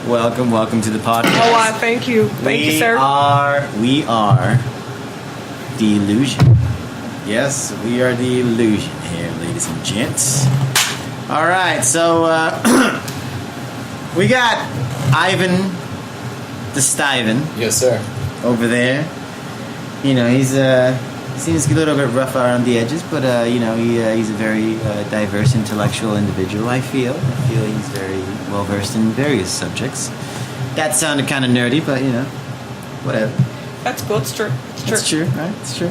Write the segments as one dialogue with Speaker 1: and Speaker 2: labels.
Speaker 1: Welcome to the podcast.
Speaker 2: Oh, thank you. Thank you, sir.
Speaker 1: We are the illusion. Yes, we are the illusion here, ladies and gents. All right, so we got Ivan the Stiven.
Speaker 3: Yes, sir.
Speaker 1: Over there. You know, he seems a little bit rough around the edges, but he's a very diverse intellectual individual. I feel he's very well versed in various subjects. That sounded kind of nerdy, but whatever.
Speaker 2: That's good. It's true.
Speaker 1: It's true, right? It's true.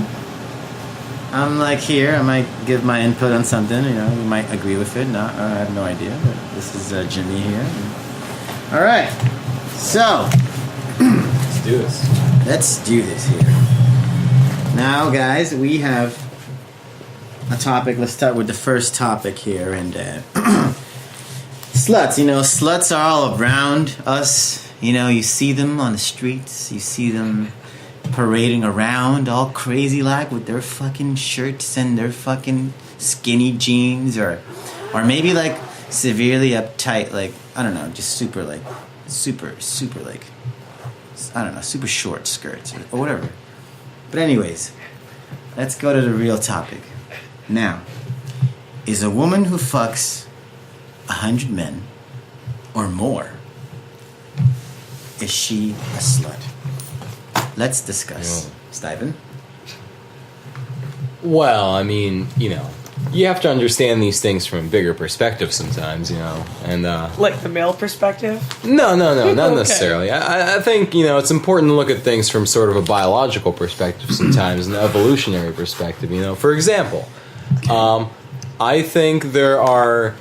Speaker 1: I'm like here. I might give my input on something. You might agree with it. Not, I have no idea. But this is Jimmy here. All right. So
Speaker 3: Let's do this.
Speaker 1: let's do this here. Now, guys, we have a topic. Let's start with the first topic here, and sluts. Sluts are all around us. You see them on the streets. You see them parading around all crazy like with their fucking shirts and their fucking skinny jeans, or maybe like severely uptight, like I don't know, just super like I don't know, super short skirts or whatever. But anyways, let's go to the real topic. Now, is a woman who fucks 100 men or more, is she a slut? Let's discuss. Stiven?
Speaker 3: Well, I mean, you have to understand these things from a bigger perspective sometimes, and
Speaker 2: Like the male perspective?
Speaker 3: No, not
Speaker 2: Okay.
Speaker 3: necessarily. I think, it's important to look at things from sort of a biological perspective sometimes, an evolutionary perspective, For example, I think there are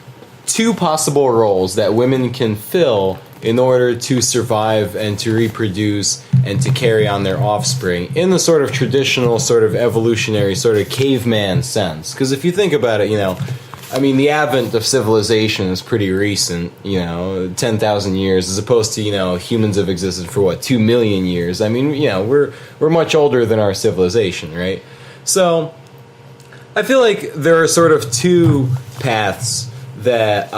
Speaker 3: two possible roles that women can fill in order to survive and to reproduce and to carry on their offspring in the sort of traditional, sort of evolutionary, sort of caveman sense. Because if you think about it, the advent of civilization is pretty recent, 10,000 years, as opposed to, humans have existed for, 2 million years. I mean, we're much older than our civilization, right? So, I feel like there are sort of two paths that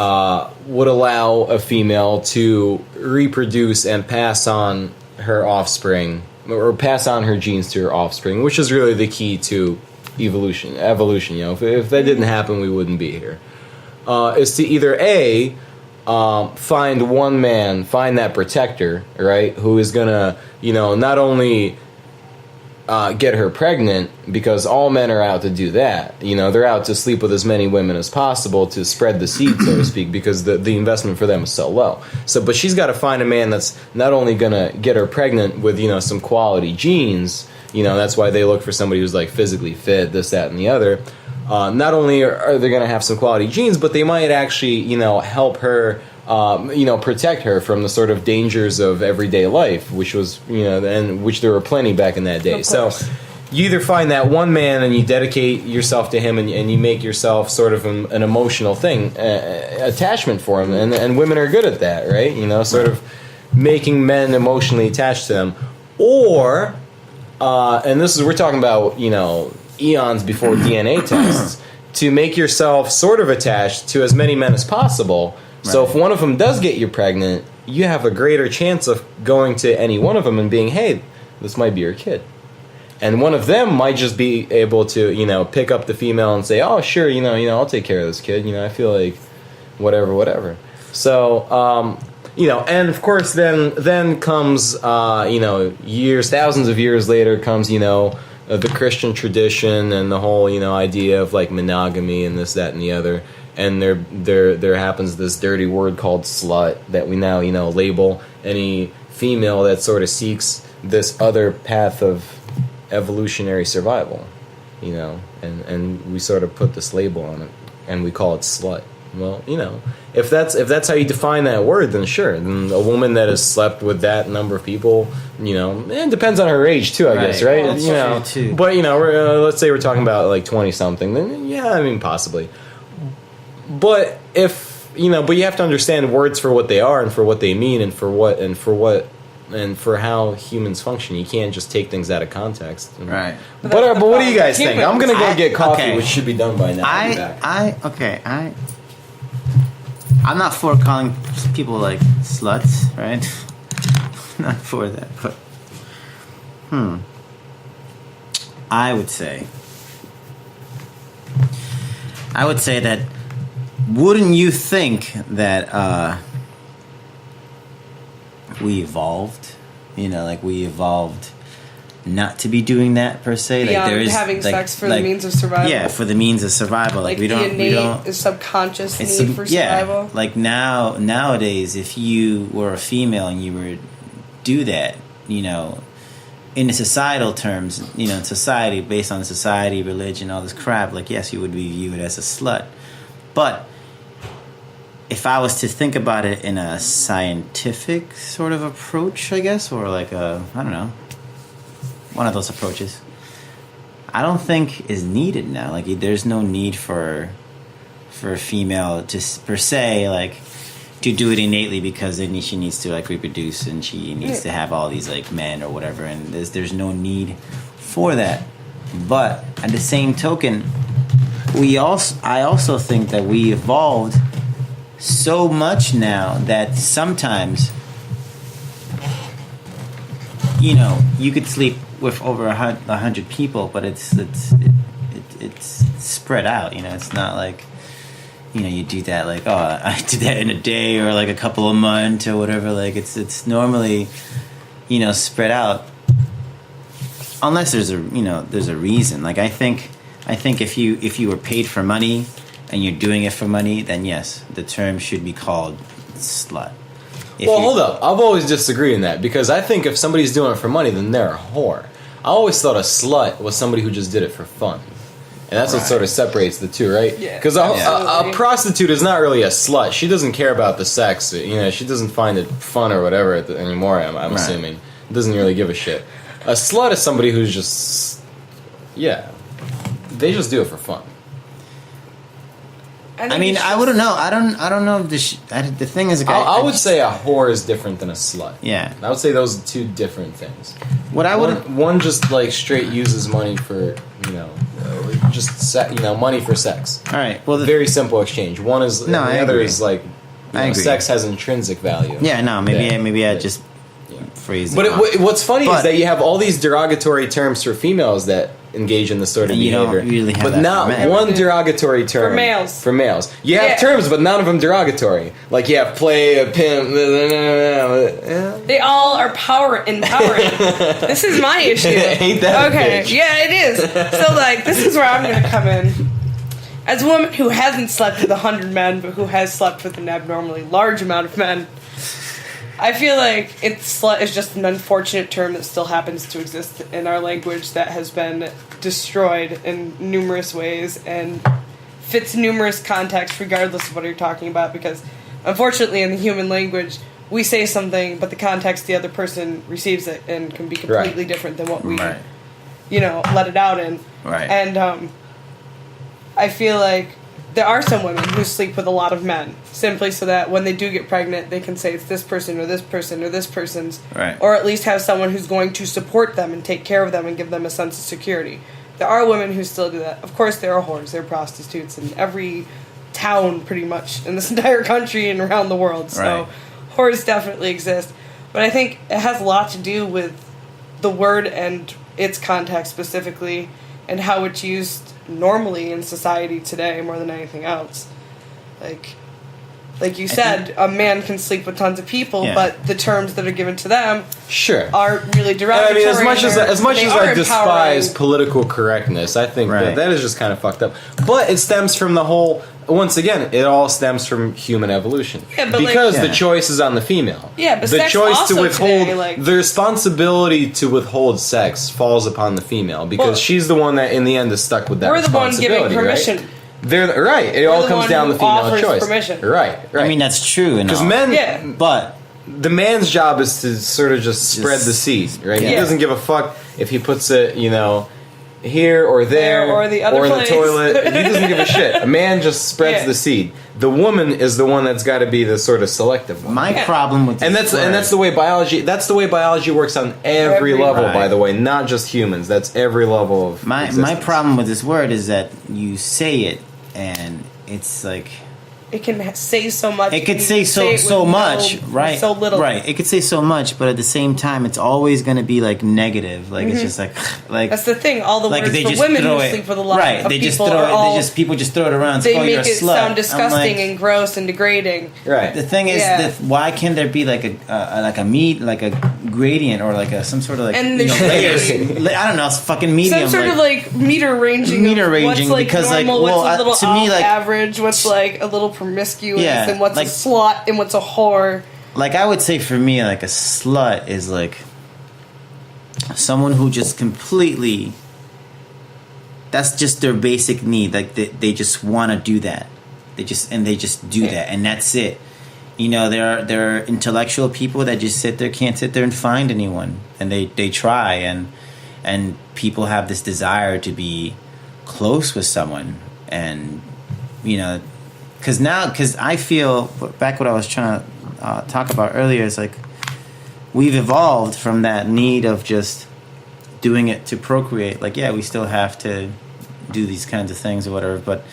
Speaker 3: would allow a female to reproduce and pass on her offspring, or pass on her genes to her offspring, which is really the key to evolution. If that didn't happen, we wouldn't be here. Is to either A, find one man, find that protector, right, who is gonna, not only get her pregnant, because all men are out to do that. They're out to sleep with as many women as possible to spread the seed, so to speak, because the investment for them is so low. But she's got to find a man that's not only going to get her pregnant with, some quality genes. That's why they look for somebody who's like physically fit, this, that, and the other. Not only are they going to have some quality genes, but they might actually, help her protect her from the sort of dangers of everyday life, which was, and which there were plenty back in that day. So you either find that one man and you dedicate yourself to him, and you make yourself sort of an emotional thing, attachment for him, and women are good at that, right? Sort of making men emotionally attached to them. Or, and we're talking about, eons before DNA tests, to make yourself sort of attached to as many men as possible. So if one of them does get you pregnant, you have a greater chance of going to any one of them and being, hey, this might be your kid. And one of them might just be able to, pick up the female and say, oh, sure, I'll take care of this kid. I feel like whatever. So, and of course then comes, years, thousands of years later comes, the Christian tradition and the whole, idea of like monogamy and this, that, and the other. And there happens this dirty word called slut that we now, label any female that sort of seeks this other path of evolutionary survival, and we sort of put this label on it, and we call it slut. Well, if that's how you define that word, then sure. Then a woman that has slept with that number of people, it depends on her age too, I guess, right?
Speaker 1: Well, that's true too.
Speaker 3: But let's say we're talking about like 20-something, then yeah, possibly. But if but you have to understand words for what they are and for what they mean and for how humans function. You can't just take things out of context.
Speaker 1: Right.
Speaker 3: But what do you guys think? I'm gonna go get coffee, which should be done by now.
Speaker 1: I'm not for calling people like sluts, right? Not for that, but I would say that wouldn't you think that we evolved? You know, like we evolved not to be doing that per se.
Speaker 2: Beyond
Speaker 1: like there is
Speaker 2: having
Speaker 1: like,
Speaker 2: sex for the means of survival.
Speaker 1: Yeah, for the means of survival. Like we
Speaker 2: the
Speaker 1: don't.
Speaker 2: innate,
Speaker 1: We don't.
Speaker 2: subconscious
Speaker 1: It's
Speaker 2: need for survival.
Speaker 1: Yeah, like nowadays, if you were a female and you were do that, you know, in the societal terms, you know, society based on society, religion, all this crap, like yes, you would be viewed as a slut. But if I was to think about it in a scientific sort of approach, I guess, or like I don't know, one of those approaches, I don't think is needed now. Like there's no need for a female just per se, like to do it innately because then she needs to like reproduce and she needs to have all these like men or whatever, and there's no need for that. But at the same token, I also think that we evolved so much now that sometimes, you know, you could sleep with over 100 people, but it's spread out. You know, it's not like, you know, you do that like, oh, I did that in a day or like a couple of months or whatever. Like it's normally, you know, spread out, unless there's a reason. Like I think if you were paid for money and you're doing it for money, then yes, the term should be called slut.
Speaker 3: Well, hold up. I've always disagreed in that because I think if somebody's doing it for money, then they're a whore. I always thought a slut was somebody who just did it for fun. And that's what sort of separates the two, right?
Speaker 2: Yeah.
Speaker 3: Because a prostitute is not really a slut. She doesn't care about the sex. You know, she doesn't find it fun or whatever anymore, I'm assuming. Doesn't really give a shit. A slut is somebody who's just... Yeah. They just do it for fun.
Speaker 1: I mean, I wouldn't know. I don't know if the thing is...
Speaker 3: I would say a whore is different than a slut.
Speaker 1: Yeah.
Speaker 3: I would say those are two different things.
Speaker 1: One
Speaker 3: just like straight uses money for, you know, money for sex.
Speaker 1: All right. Well,
Speaker 3: very simple exchange. One is the other is like, sex has intrinsic value.
Speaker 1: Yeah. No. Maybe I just phrased it.
Speaker 3: But what's funny is that you have all these derogatory terms for females that engage in this sort of behavior, but not one derogatory term
Speaker 2: for males.
Speaker 3: You have terms, but none of them derogatory. Like you have play, a pimp.
Speaker 2: They all are empowering. This is my issue.
Speaker 3: Ain't that
Speaker 2: okay?
Speaker 3: Bitch.
Speaker 2: Yeah, it is. So like, this is where I'm going to come in. As a woman who hasn't slept with 100 men, but who has slept with an abnormally large amount of men, I feel like slut is just an unfortunate term that still happens to exist in our language that has been destroyed in numerous ways and fits numerous contexts regardless of what you're talking about, because unfortunately in the human language we say something but the context the other person receives it and can be completely different than what we let it out in. And I feel like there are some women who sleep with a lot of men simply so that when they do get pregnant, they can say it's this person or this person or this person's.
Speaker 1: Right.
Speaker 2: Or at least have someone who's going to support them and take care of them and give them a sense of security. There are women who still do that. Of course, there are whores. There are prostitutes in every town pretty much in this entire country and around the world. So whores definitely exist. But I think it has a lot to do with the word and its context specifically and how it's used normally in society today more than anything else. Like you said, a man can sleep with tons of people, but the terms that are given to them aren't really derogatory.
Speaker 3: I mean, as much as I despise political correctness, I think that is just kind of fucked up. But it stems from the whole... Once again, it all stems from human evolution. Because the choice is on the female.
Speaker 2: Yeah, but
Speaker 3: the
Speaker 2: sex
Speaker 3: choice
Speaker 2: also
Speaker 3: to withhold
Speaker 2: today,
Speaker 3: the responsibility to withhold sex falls upon the female because she's the one that in the end is stuck with that responsibility.
Speaker 2: We're the one giving permission.
Speaker 3: Right? They're right. It all comes down to the female choice.
Speaker 2: Permission.
Speaker 3: Right.
Speaker 1: I mean, that's true.
Speaker 3: Because men, but the man's job is to sort of just spread the seed. Right. He doesn't give a fuck if he puts it, here or there
Speaker 2: or the other
Speaker 3: or in
Speaker 2: place.
Speaker 3: the toilet. He doesn't give a shit. A man just spreads the seed. The woman is the one that's got to be the sort of selective one.
Speaker 1: My problem with
Speaker 3: this that's the way biology. That's the way biology works on every level. By the way, not just humans. That's every level of
Speaker 1: my problem with this word is that you say it and it's like
Speaker 2: it can say so much.
Speaker 1: It could say much, right?
Speaker 2: So little,
Speaker 1: right? It could say so much, but at the same time, it's always going to be like negative. Like it's just like
Speaker 2: that's the thing. All the
Speaker 1: like
Speaker 2: words
Speaker 1: they
Speaker 2: for
Speaker 1: just
Speaker 2: women
Speaker 1: throw
Speaker 2: who
Speaker 1: it,
Speaker 2: sleep with a lot
Speaker 1: right?
Speaker 2: of
Speaker 1: They just
Speaker 2: people
Speaker 1: throw
Speaker 2: are
Speaker 1: it.
Speaker 2: all,
Speaker 1: People just throw it around.
Speaker 2: They
Speaker 1: Oh,
Speaker 2: make
Speaker 1: you're a
Speaker 2: it
Speaker 1: slut.
Speaker 2: sound disgusting
Speaker 1: like,
Speaker 2: and gross and degrading.
Speaker 3: Right.
Speaker 1: The thing is, why can't there be like a gradient or like some sort of like
Speaker 2: and
Speaker 1: layers? I don't know, it's fucking medium.
Speaker 2: Some sort of like meter ranging. What's like
Speaker 1: because
Speaker 2: normal,
Speaker 1: like
Speaker 2: what's a little
Speaker 1: to me like
Speaker 2: average, what's like a little promiscuous, and what's
Speaker 1: like,
Speaker 2: a slut and what's a whore.
Speaker 1: Like I would say for me, like a slut is like someone who just completely. That's just their basic need. Like they just want to do that. They just do that, and that's it. You know, there are intellectual people that just can't sit there and find anyone, and they try, and people have this desire to be close with someone, and you know, because I feel back what I was trying to talk about earlier is like we've evolved from that need of just doing it to procreate. Like, yeah, we still have to do these kinds of things or whatever, but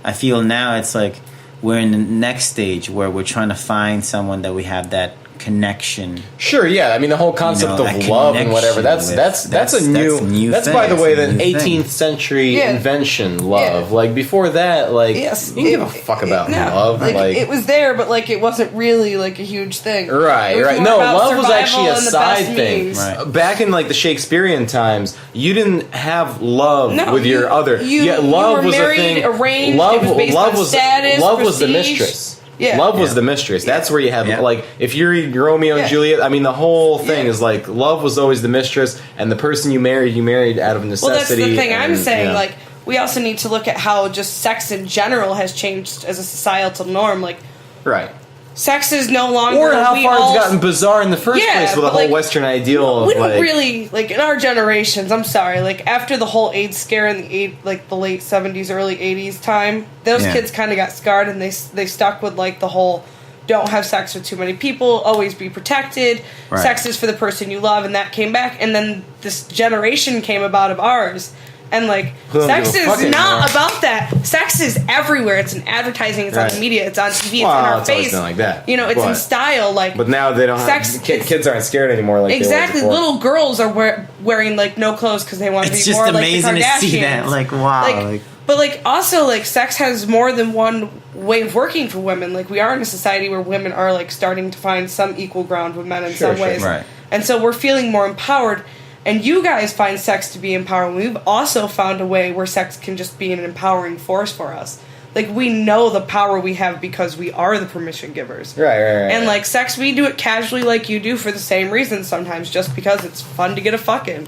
Speaker 1: I feel now it's like we're in the next stage where we're trying to find someone that we have that connection.
Speaker 3: Sure, yeah. I mean, the whole concept of love and whatever. That's a new. That's by the way, the 18th century invention. Love, like before that, like you didn't give a fuck about love. Like
Speaker 2: it was there, but like it wasn't really like a huge thing.
Speaker 3: Right. No, love was actually a side thing.
Speaker 1: Right.
Speaker 3: Back in like the Shakespearean times, you didn't have love with your other. Love was
Speaker 2: married,
Speaker 3: a thing.
Speaker 2: Arranged,
Speaker 3: love
Speaker 2: was status.
Speaker 3: Love was the
Speaker 2: prestige.
Speaker 3: mistress.
Speaker 2: Yeah.
Speaker 3: Love was the mistress. That's where you have like if you're Romeo and Juliet. I mean, the whole thing is like love was always the mistress, and the person you married out of necessity.
Speaker 2: Well, that's the thing I'm saying. Like, we also need to look at how just sex in general has changed as a societal norm. Like,
Speaker 3: right.
Speaker 2: Sex is no longer...
Speaker 3: Or how far it's gotten bizarre in the first place with the whole Western ideal.
Speaker 2: We don't really... Like, in our generations, I'm sorry, like, after the whole AIDS scare in the late 70s, early 80s time, those kids kind of got scarred, and they stuck with, like, the whole don't have sex with too many people, always be protected, sex is for the person you love, and that came back, and then this generation came about of ours. And, like, sex is not about that. Sex is everywhere. It's in advertising. It's on the media. It's on TV. It's in our face.
Speaker 3: Always been like that.
Speaker 2: You know, it's in style. Like,
Speaker 3: but now they don't have... Kids aren't scared anymore like
Speaker 2: exactly.
Speaker 3: they were before.
Speaker 2: Little girls are wearing, like, no clothes because they want to be more like the Kardashians. It's just amazing to see that.
Speaker 1: Like, wow.
Speaker 2: But, like, also, like, sex has more than one way of working for women. Like, we are in a society where women are, like, starting to find some equal ground with men in some ways.
Speaker 1: Right.
Speaker 2: And so we're feeling more empowered. And you guys find sex to be empowering. We've also found a way where sex can just be an empowering force for us. Like, we know the power we have because we are the permission givers.
Speaker 3: Right.
Speaker 2: And, like, sex, we do it casually like you do for the same reason sometimes, just because it's fun to get a fucking.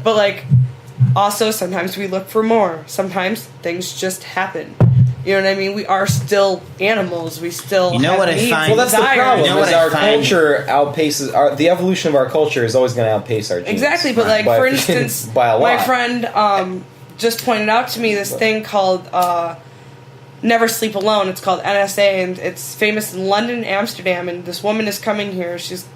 Speaker 2: But, like, also sometimes we look for more. Sometimes things just happen. You know what I mean? We are still animals. We still have
Speaker 1: what
Speaker 2: needs.
Speaker 1: I find?
Speaker 3: Well, that's
Speaker 2: desires.
Speaker 3: the problem.
Speaker 1: You know what
Speaker 3: is our
Speaker 1: I find?
Speaker 3: culture outpaces the evolution of our culture is always going to outpace our genes.
Speaker 2: Exactly, but like for instance,
Speaker 3: by a lot.
Speaker 2: my friend just pointed out to me this thing called Never Sleep Alone. It's called NSA, and it's famous in London and Amsterdam. And this woman is coming here. She's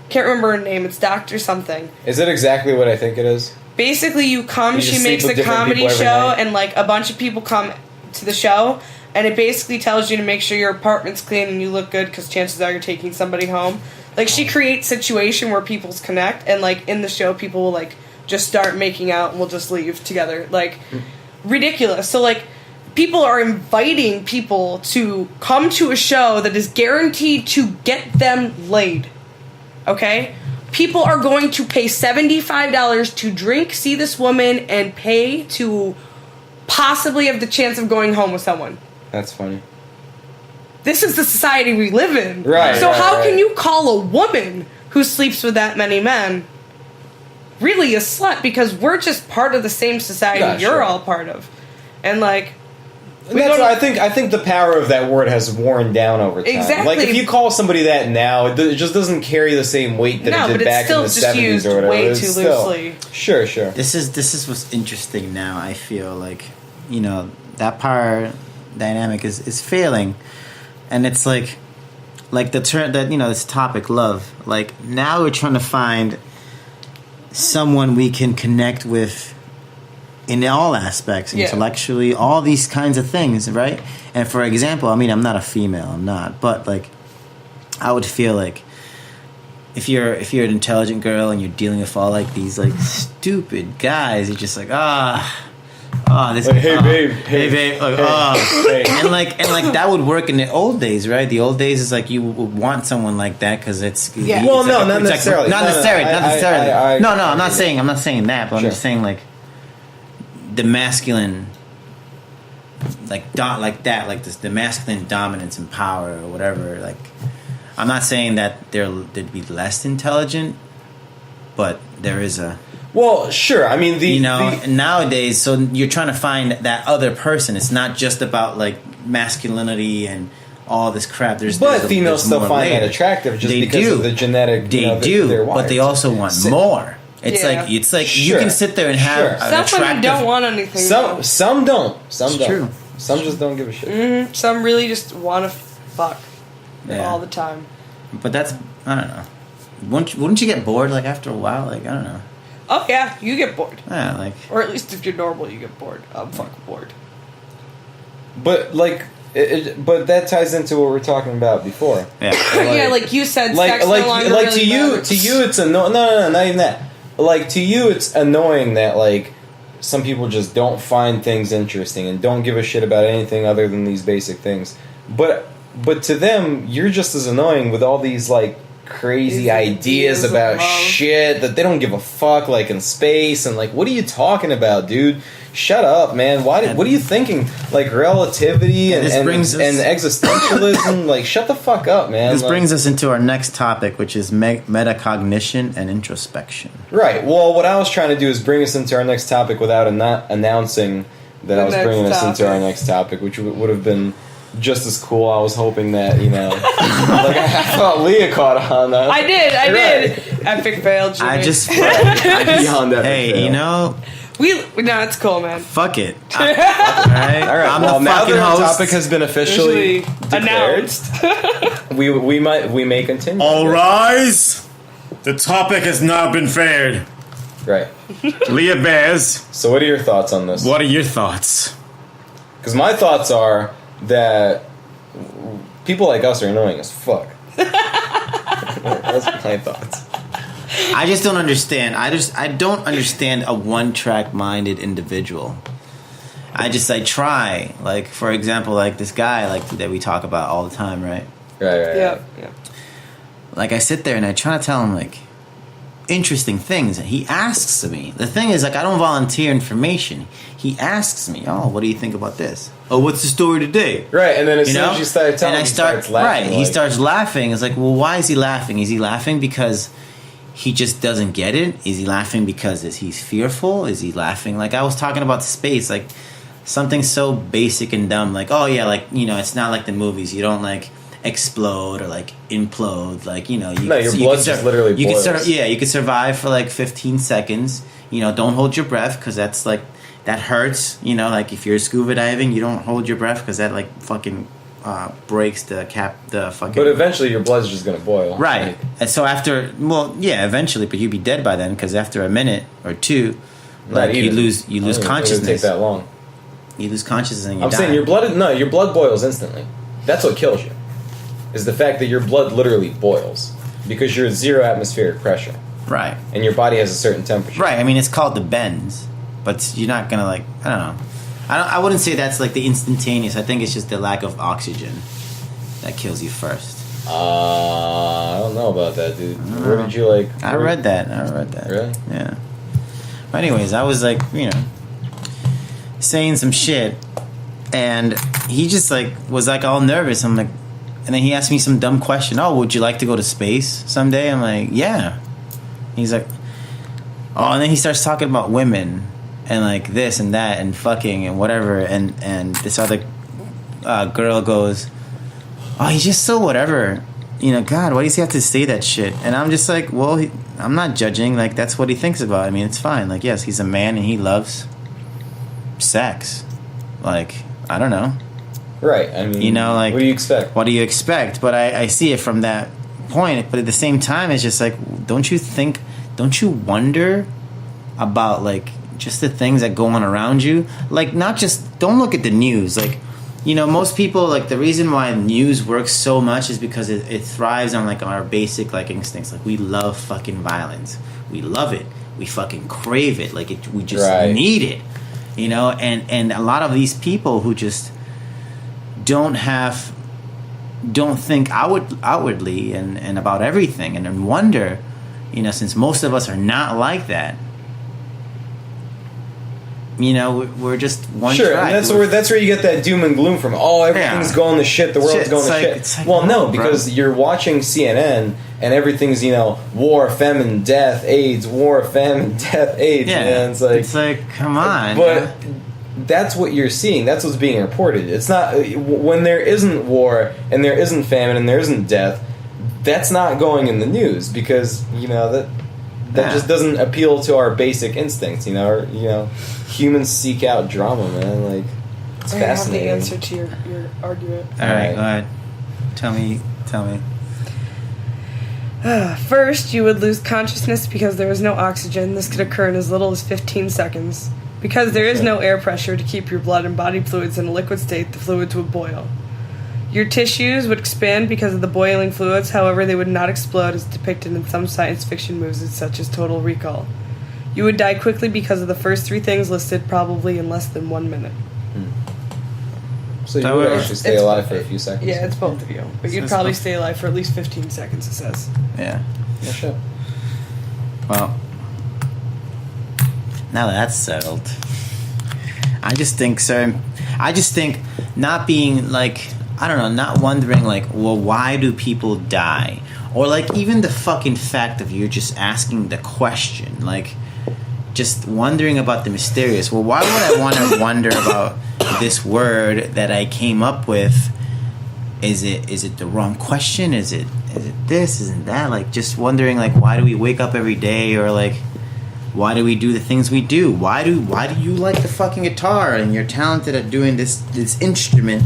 Speaker 2: can't remember her name. It's Dr. something.
Speaker 3: Is it exactly what I think it is?
Speaker 2: Basically, you come. She makes a comedy show, and like a bunch of people come to the show, and it basically tells you to make sure your apartment's clean and you look good because chances are you're taking somebody home. Like, she creates a situation where people's connect, and like in the show people will like just start making out and we'll just leave together. Like, ridiculous. So like people are inviting people to come to a show that is guaranteed to get them laid. Okay? People are going to pay $75 to drink, see this woman, and pay to possibly have the chance of going home with someone.
Speaker 3: That's funny.
Speaker 2: This is the society we live in.
Speaker 3: Right.
Speaker 2: So how can you call a woman who sleeps with that many men really a slut? Because we're just part of the same society you're all part of. And like...
Speaker 3: I think the power of that word has worn down over time.
Speaker 2: Exactly.
Speaker 3: Like, if you call somebody that now, it just doesn't carry the same weight that it did back in the 70s or whatever.
Speaker 2: Way too loosely.
Speaker 3: Sure.
Speaker 1: This is what's interesting now. I feel like, you know, that power dynamic is failing, and it's like the term that, you know, this topic, love. Like, now we're trying to find someone we can connect with in all aspects, intellectually, all these kinds of things, right? And for example, I mean, I'm not a female, I'm not, but like, I would feel like if you're an intelligent girl and you're dealing with all like these like stupid guys, you're just like this
Speaker 3: like, hey babe,
Speaker 1: like
Speaker 3: hey.
Speaker 1: and like that would work in the old days, right? The old days is like you would want someone like that because it's
Speaker 3: well,
Speaker 1: it's
Speaker 3: no,
Speaker 1: like
Speaker 3: not necessarily,
Speaker 1: not necessarily. No, I'm not saying that, but
Speaker 3: sure.
Speaker 1: I'm just saying like the masculine, like the masculine dominance and power or whatever. Like, I'm not saying that they'd be less intelligent, but there is a.
Speaker 3: Well, sure. I mean,
Speaker 1: nowadays, so you're trying to find that other person. It's not just about like masculinity and all this crap.
Speaker 3: But females still find that attractive just because of the genetic.
Speaker 1: They do, but they also want more. It's like
Speaker 3: sure.
Speaker 1: You can sit there and have an
Speaker 2: some
Speaker 1: attractive.
Speaker 2: women don't want anything.
Speaker 3: Some don't. Some
Speaker 1: it's
Speaker 3: don't.
Speaker 1: True.
Speaker 3: Some just don't give a shit.
Speaker 2: Mm-hmm. Some really just want to fuck all the time.
Speaker 1: But that's, I don't know. Wouldn't you get bored like after a while? Like, I don't know.
Speaker 2: Oh yeah, you get bored.
Speaker 1: Yeah, like.
Speaker 2: Or at least if you're normal, you get bored. I'm fucking bored.
Speaker 3: But like. But that ties into what we were talking about before.
Speaker 1: Yeah,
Speaker 2: like you said, sex no longer
Speaker 3: like
Speaker 2: really
Speaker 3: to you,
Speaker 2: matters.
Speaker 3: it's annoying. No, not even that. Like to you, it's annoying that like some people just don't find things interesting and don't give a shit about anything other than these basic things. But to them, you're just as annoying with all these like crazy ideas about shit that they don't give a fuck, like in space and like, what are you talking about, dude? Shut up, man. What are you thinking? Like relativity and existentialism? Like, shut the fuck up, man.
Speaker 1: This brings us into our next topic, which is metacognition and introspection.
Speaker 3: Right. Well, what I was trying to do is bring us into our next topic without announcing that I was bringing us into our next topic, which would have been just as cool. I was hoping that, like I thought Leah caught on that.
Speaker 2: I did. Epic fail, Jimmy.
Speaker 1: I just
Speaker 3: beyond that.
Speaker 1: Hey,
Speaker 2: no, it's cool, man.
Speaker 1: Fuck it. All right.
Speaker 3: I'm
Speaker 1: the
Speaker 3: now
Speaker 1: fucking
Speaker 3: that our
Speaker 1: host.
Speaker 3: topic has been officially
Speaker 2: announced.
Speaker 3: we may continue.
Speaker 1: All rise. The topic has now been fared.
Speaker 3: Right.
Speaker 1: LeahBearz.
Speaker 3: So, what are your thoughts on this?
Speaker 1: What are your thoughts?
Speaker 3: Because my thoughts are that people like us are annoying as fuck. That's my thoughts.
Speaker 1: I just don't understand. I don't understand a one-track minded individual. I try. Like, for example, like this guy like that we talk about all the time, right?
Speaker 3: Right.
Speaker 2: Yeah.
Speaker 1: Like, I sit there and I try to tell him like interesting things, and he asks me. The thing is, like, I don't volunteer information. He asks me, "Oh, what do you think about this? Oh, what's the story today?"
Speaker 3: Right, and then as soon as you start telling him, he starts laughing.
Speaker 1: Right, he starts laughing. It's like, well, why is he laughing? Is he laughing because he just doesn't get it? Is he laughing because he's fearful? Is he laughing? Like, I was talking about space, like something so basic and dumb, like, oh yeah, like, it's not like the movies. You don't like explode or like implode, like, your blood just literally boils. You could survive for like 15 seconds. Don't hold your breath because that's like, that hurts. Like if you're scuba diving, you don't hold your breath because that like fucking breaks the fucking.
Speaker 3: But eventually your blood's just gonna boil,
Speaker 1: right? And so eventually, but you'd be dead by then because after a minute or two, like you lose consciousness.
Speaker 3: It doesn't take that long.
Speaker 1: You lose consciousness and you
Speaker 3: die. I'm saying your blood boils instantly. That's what kills you. Is the fact that your blood literally boils because you're at 0 atmospheric pressure.
Speaker 1: Right.
Speaker 3: And your body has a certain temperature.
Speaker 1: Right. I mean, it's called the bends, but you're not gonna like. I don't know. I wouldn't say that's like the instantaneous. I think it's just the lack of oxygen that kills you first.
Speaker 3: I don't know about that, dude. Where did you like?
Speaker 1: I read that.
Speaker 3: Really?
Speaker 1: Yeah. But anyways, I was like, saying some shit, and he just like was like all nervous. I'm like, and then he asked me some dumb question. Oh, would you like to go to space someday? I'm like, yeah. He's like, oh, and then he starts talking about women and like this and that and fucking and whatever, and this other girl goes, oh, he's just so whatever. God, why does he have to say that shit? And I'm just like, well, I'm not judging. Like, that's what he thinks about. I mean, it's fine. Like, yes, he's a man and he loves sex. Like, I don't know.
Speaker 3: Right. I mean, like, what do you expect?
Speaker 1: What do you expect? But I see it from that point. But at the same time, it's just like, don't you wonder about, like, just the things that go on around you. Like, not just, don't look at the news. Like, you know, most people, like, the reason why news works so much is because it thrives on, like, our basic, like, instincts. Like, we love fucking violence. We love it. We fucking crave it. Like, we just need it. You know? And a lot of these people who just don't think outwardly and about everything and then wonder, you know, since most of us are not like that, you know, we're just one
Speaker 3: Sure,
Speaker 1: tribe.
Speaker 3: and that's where you get that doom and gloom from. Oh, everything's going to shit. The world's going to shit.
Speaker 1: Like,
Speaker 3: well, no, because you're watching CNN and everything's, you know, war, famine, death, AIDS, war, famine, death, AIDS.
Speaker 1: Yeah,
Speaker 3: and
Speaker 1: it's like, come on.
Speaker 3: But that's what you're seeing. That's what's being reported. It's not when there isn't war and there isn't famine and there isn't death. That's not going in the news because, you know, that just doesn't appeal to our basic instincts. You know, humans seek out drama, man. Like, it's fascinating.
Speaker 2: I have the answer to your argument.
Speaker 1: All right, go ahead. Tell me.
Speaker 2: First, you would lose consciousness because there is no oxygen. This could occur in as little as 15 seconds. Because there is no air pressure to keep your blood and body fluids in a liquid state, the fluids would boil. Your tissues would expand because of the boiling fluids, however, they would not explode as depicted in some science fiction movies such as Total Recall. You would die quickly because of the first 3 things listed, probably in less than 1 minute.
Speaker 3: So you would actually stay alive for a few seconds?
Speaker 2: Yeah, it's both of you. But you'd probably stay alive for at least 15 seconds, it says.
Speaker 1: Yeah.
Speaker 3: Yeah, sure.
Speaker 1: Well, now that's settled, I just think not being like, I don't know, not wondering like, well, why do people die? Or like even the fucking fact of you're just asking the question, like just wondering about the mysterious. Well, why would I want to wonder about this word that I came up with? Is it the wrong question? Is it this? Isn't that? Like just wondering like, why do we wake up every day? Or like, why do we do the things we do? Why do you like the fucking guitar and you're talented at doing this instrument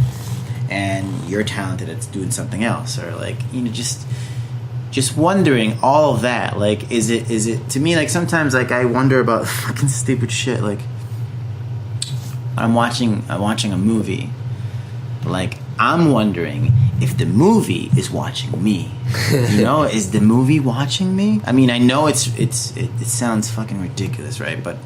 Speaker 1: and you're talented at doing something else? Or like, you know, just wondering all of that. Like, is it to me, like sometimes like I wonder about fucking stupid shit. Like I'm watching a movie, like I'm wondering if the movie is watching me. You know, is the movie watching me? I mean, I know it sounds fucking ridiculous, right? But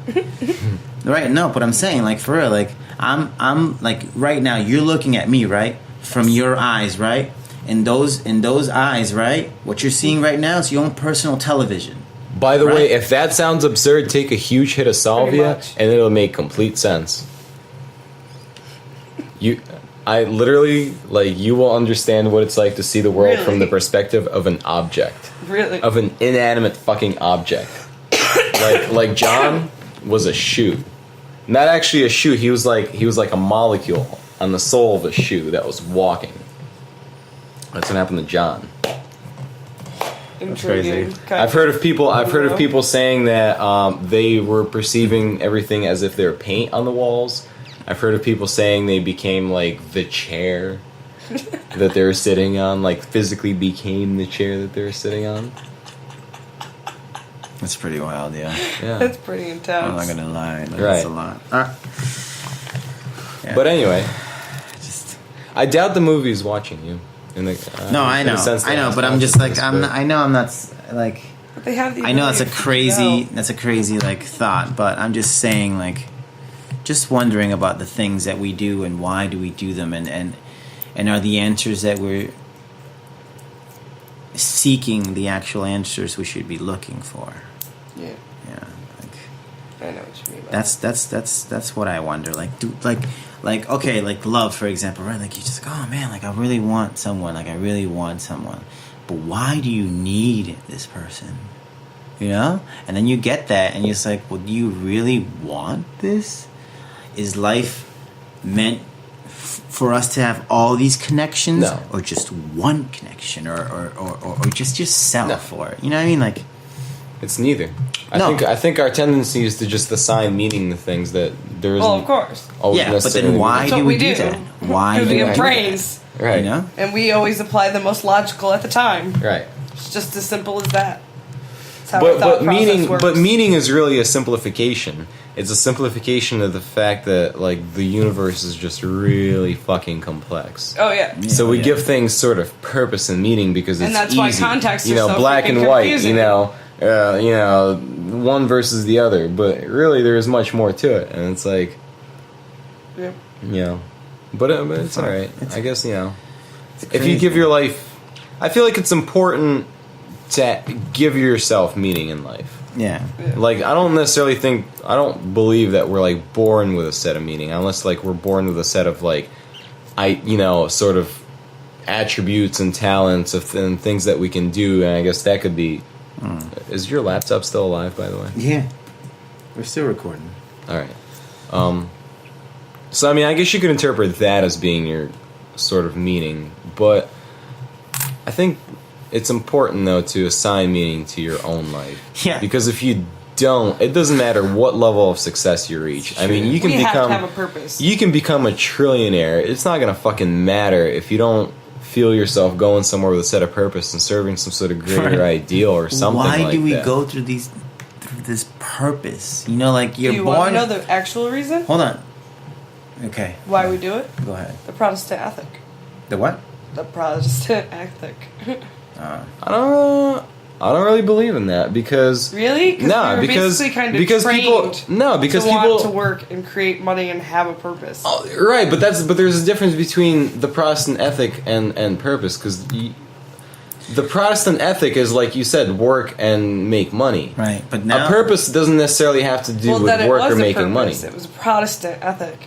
Speaker 1: right, no, but I'm saying like for real, like I'm like right now you're looking at me, right? From your eyes, right? In those eyes, right? What you're seeing right now is your own personal television.
Speaker 3: By the way, if that sounds absurd, take a huge hit of salvia and it'll make complete sense. I literally, like, you will understand what it's like to see the world from the perspective of an object.
Speaker 2: Really?
Speaker 3: Of an inanimate fucking object. like John was a shoe. Not actually a shoe, he was like a molecule on the sole of a shoe that was walking. That's what happened to John.
Speaker 1: That's crazy.
Speaker 3: I've heard of people saying that they were perceiving everything as if they were paint on the walls. I've heard of people saying they became like the chair that they were sitting on, like physically became the chair that they were sitting on.
Speaker 1: That's pretty wild, yeah.
Speaker 2: That's pretty intense.
Speaker 1: I'm not gonna lie, like,
Speaker 3: right.
Speaker 1: That's a lot. Yeah.
Speaker 3: But anyway, I doubt the movie's watching you.
Speaker 1: No, I know, but I'm just like I'm not like.
Speaker 2: But they have the
Speaker 1: I know that's a crazy like thought, but I'm just saying like. Just wondering about the things that we do and why do we do them, and are the answers that we're seeking the actual answers we should be looking for.
Speaker 2: Yeah.
Speaker 1: Like,
Speaker 2: I know what you mean.
Speaker 1: That's what I wonder. Like, like okay, like love, for example, right? Like you just like, oh man, like I really want someone. But why do you need this person? You know? And then you get that, and you're just like, well, do you really want this? Is life meant for us to have all these connections,
Speaker 3: no.
Speaker 1: or just one connection, or just yourself, or you know what I mean? Like,
Speaker 3: it's neither. I think our tendency is to just assign meaning to things that there isn't.
Speaker 2: Well, of course.
Speaker 1: Yeah, but then why do we do that? Why do we
Speaker 2: have brains?
Speaker 3: Right.
Speaker 1: You know?
Speaker 2: And we always apply the most logical at the time.
Speaker 3: Right.
Speaker 2: It's just as simple as that. That's how our thought process works.
Speaker 3: But meaning is really a simplification. It's a simplification of the fact that like the universe is just really fucking complex.
Speaker 2: Oh yeah.
Speaker 3: So we give things sort of purpose and meaning because it's
Speaker 2: and that's
Speaker 3: easy.
Speaker 2: why context is so
Speaker 3: black and white.
Speaker 2: confusing.
Speaker 3: One versus the other. But really, there's much more to it, and it's like,
Speaker 2: Yeah.
Speaker 3: but it's all right. I guess if you give your life, I feel like it's important to give yourself meaning in life.
Speaker 1: Yeah.
Speaker 3: Like I don't believe that we're like born with a set of meaning, unless like we're born with a set of like, sort of attributes and talents and things that we can do, and I guess that could be. Is your laptop still alive, by the way?
Speaker 1: Yeah. We're still recording.
Speaker 3: All right. So I mean, I guess you could interpret that as being your sort of meaning, but I think it's important though to assign meaning to your own life.
Speaker 1: Yeah.
Speaker 3: Because if you don't, it doesn't matter what level of success you reach. I mean, you can
Speaker 2: have to have a purpose.
Speaker 3: You can become a trillionaire. It's not gonna fucking matter if you don't feel yourself going somewhere with a set of purpose and serving some sort of greater ideal or something like that.
Speaker 1: Why do we go through this purpose? Like you're
Speaker 2: do you
Speaker 1: born.
Speaker 2: want to know the actual reason?
Speaker 1: Hold on. Okay.
Speaker 2: Why we do it?
Speaker 1: Go ahead.
Speaker 2: The Protestant ethic.
Speaker 1: The what?
Speaker 2: The Protestant ethic.
Speaker 3: I don't really believe in that because
Speaker 2: really?
Speaker 3: No, because
Speaker 2: basically kind of
Speaker 3: because people
Speaker 2: want to work and create money and have a purpose.
Speaker 3: Oh, right, but there's a difference between the Protestant ethic and purpose because the Protestant ethic is like you said, work and make money.
Speaker 1: Right, but now
Speaker 3: a purpose doesn't necessarily have to do with work or making money.
Speaker 2: It was a Protestant ethic.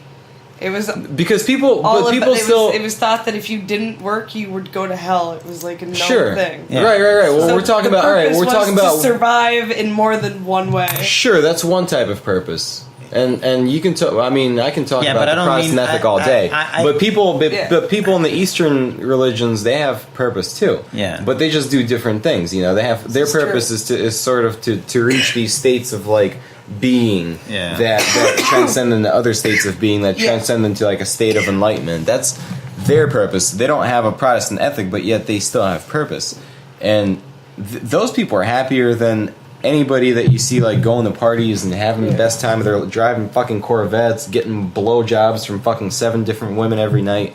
Speaker 2: It was
Speaker 3: because people,
Speaker 2: it was thought that if you didn't work, you would go to hell. It was like a known thing.
Speaker 3: Yeah. Right. Well,
Speaker 2: so
Speaker 3: we're talking about
Speaker 2: to survive in more than one way.
Speaker 3: Sure, that's one type of purpose. And you can talk. I mean, I can talk about the Protestant ethic all day. But people in the Eastern religions, they have purpose too.
Speaker 1: Yeah.
Speaker 3: But they just do different things. They have their purpose is sort of to reach these states of like being that transcend into other states of being that transcend into like a state of enlightenment. That's their purpose. They don't have a Protestant ethic, but yet they still have purpose. And those people are happier than anybody that you see like going to parties and having the best time. They're driving fucking Corvettes, getting blowjobs from fucking 7 different women every night.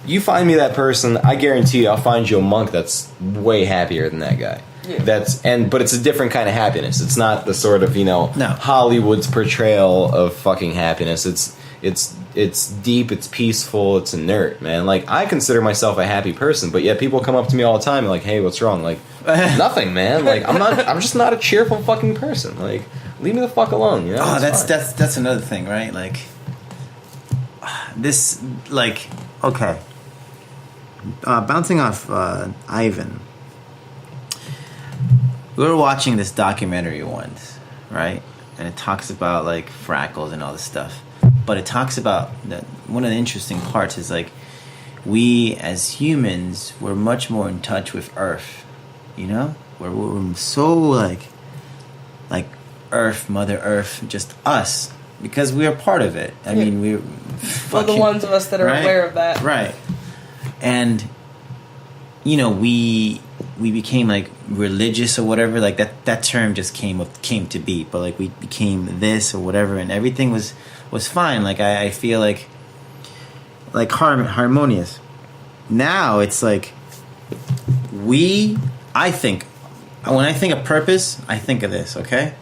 Speaker 3: You find me that person, I guarantee you I'll find you a monk that's way happier than that guy. Yeah. But it's a different kind of happiness. It's not the sort of, Hollywood's portrayal of fucking happiness. It's deep, it's peaceful, it's inert, man. Like, I consider myself a happy person, but yet people come up to me all the time and like, hey, what's wrong? Like, nothing, man. Like, I'm just not a cheerful fucking person. Like, leave me the fuck alone,
Speaker 1: Oh, that's another thing, right? Like, this, like, okay. Bouncing off Ivan. We were watching this documentary once, right? And it talks about like fractals and all this stuff. But it talks about that one of the interesting parts is like we as humans we're much more in touch with Earth. We're so like Earth, Mother Earth, just us. Because we are part of it. I mean we're
Speaker 2: the ones of us that are aware of that.
Speaker 1: Right. And we became like religious or whatever, like that term just came to be, but like we became this or whatever, and everything was fine. Like I feel like harmonious. Now it's like I think when I think of purpose, I think of this. Okay,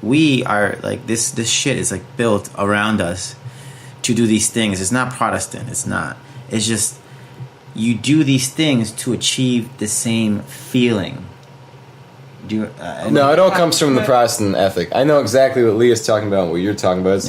Speaker 1: we are like this shit is like built around us to do these things. It's not Protestant. It's not. It's just. You do these things to achieve the same feeling.
Speaker 3: No, it all comes from the Protestant ethic. I know exactly what Leah's talking about and what you're talking about.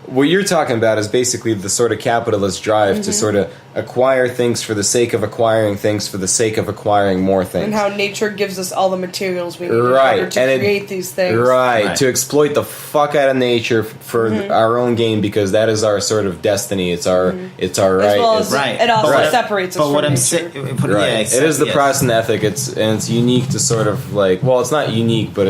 Speaker 3: What you're talking about is basically the sort of capitalist drive to sort of acquire things for the sake of acquiring things for the sake of acquiring more things.
Speaker 2: And how nature gives us all the materials we need in order to create these things.
Speaker 3: Right, to exploit the fuck out of nature for our own gain because that is our sort of destiny. It's our right.
Speaker 2: As well as it also separates us from nature.
Speaker 3: Right, it is the Protestant ethic. It's unique to sort of like, well, it's not unique, but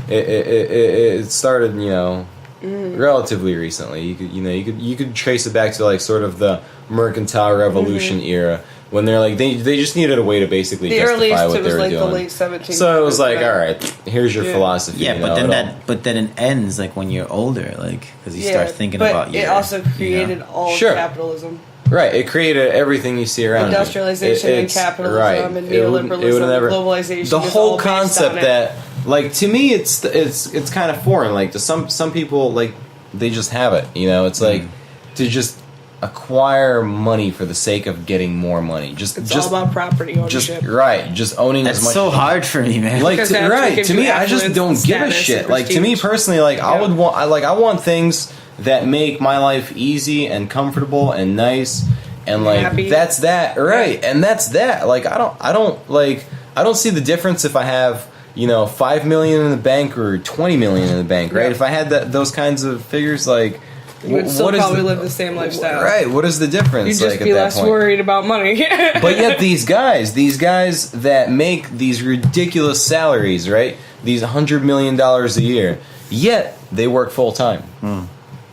Speaker 3: it started, relatively recently. You could trace it back to like sort of the mercantile revolution era, when they're like they just needed a way to basically justify what they were doing.
Speaker 2: The late 1700s.
Speaker 3: So it was like, all right, here's your philosophy.
Speaker 1: Yeah, but then it ends like when you're older, like because you start thinking about
Speaker 2: it also created all of capitalism.
Speaker 3: Right, it created everything you see around
Speaker 2: industrialization and capitalism and neoliberalism, globalization.
Speaker 3: The whole concept that, like, to me, it's kind of foreign. Like to some people, like they just have it. You know, it's like to just acquire money for the sake of getting more money. It's
Speaker 2: all about property ownership.
Speaker 3: Just owning as much.
Speaker 1: It's so hard for me, man.
Speaker 3: Like to me, I just don't give a shit. Like to me personally, like I want things that make my life easy and comfortable and nice and like happy. That's that, right? And that's that. Like I don't see the difference if I have, you know, $5 million in the bank or $20 million in the bank, right? If I had those kinds of figures, like
Speaker 2: you would still probably live the same lifestyle,
Speaker 3: right? What is the difference?
Speaker 2: You'd just be less worried about money.
Speaker 3: But yet these guys that make these ridiculous salaries, right? These $100 million a year, yet they work full time.